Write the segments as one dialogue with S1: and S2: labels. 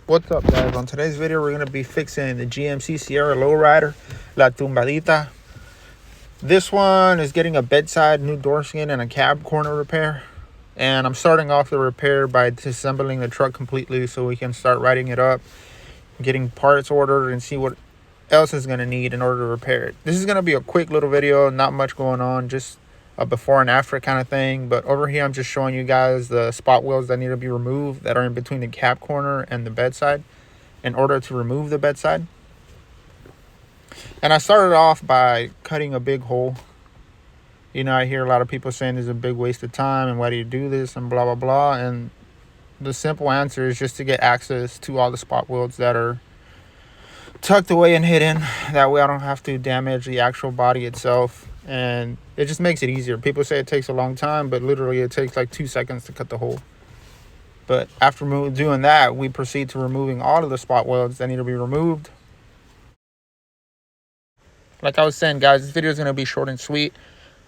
S1: What's up, guys? On today's video, we're going to be fixing the GMC Sierra lowrider, La Tumbadita. This one is getting a bedside, new door skin, and a cab corner repair. And I'm starting off the repair by disassembling the truck completely so we can start writing it up, getting parts ordered, and see what else is going to need in order to repair it. This is going to be a quick little video, not much going on, just a before and after kind of thing. But over here I'm just showing you guys the spot wheels that need to be removed that are in between the cab corner and the bedside in order to remove the bedside. And I started off by cutting a big hole. You know, I hear a lot of people saying it's a big waste of time and why do you do this and blah blah blah, and the simple answer is just to get access to all the spot wheels that are tucked away and hidden. That way I don't have to damage the actual body itself, and it just makes it easier. People say it takes a long time, but literally it takes like 2 seconds to cut the hole. But after doing that, we proceed to removing all of the spot welds that need to be removed. Like I was saying, guys, this video is going to be short and sweet,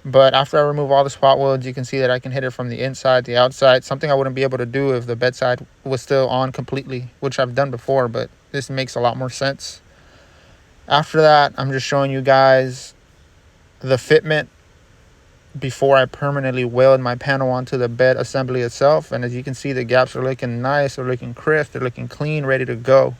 S1: but after I remove all the spot welds, you can see that I can hit it from the inside, the outside, something I wouldn't be able to do if the bedside was still on completely, which I've done before, but this makes a lot more sense. After that, I'm just showing you guys the fitment before I permanently weld my panel onto the bed assembly itself. And as you can see, the gaps are looking nice, they're looking crisp, they're looking clean, ready to go.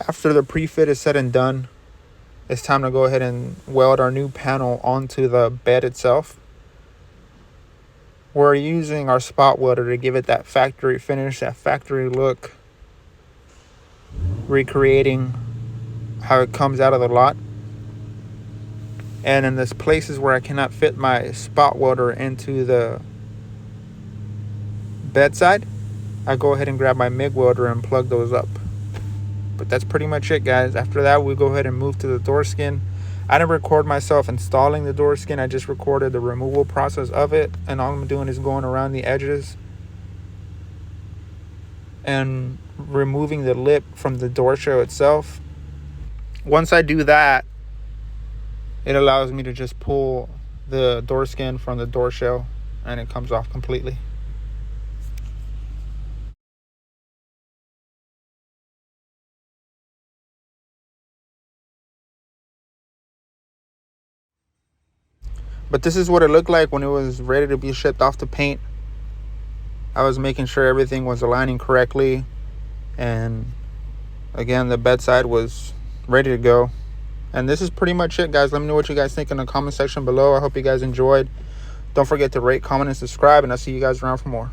S1: After the pre-fit is said and done, it's time to go ahead and weld our new panel onto the bed itself. We're using our spot welder to give it that factory finish, that factory look, recreating how it comes out of the lot. And in this places where I cannot fit my spot welder into the bedside, I go ahead and grab my MIG welder and plug those up. But that's pretty much it, guys. After that, we go ahead and move to the door skin. I didn't record myself installing the door skin, I just recorded the removal process of it, and all I'm doing is going around the edges and removing the lip from the door shell itself. Once I do that, it allows me to just pull the door skin from the door shell and it comes off completely. But this is what it looked like when it was ready to be shipped off to paint. I was making sure everything was aligning correctly, and again, the bedside was ready to go. And this is pretty much it, guys. Let me know what you guys think in the comment section below. I hope you guys enjoyed. Don't forget to rate, comment, and subscribe, and I'll see you guys around for more.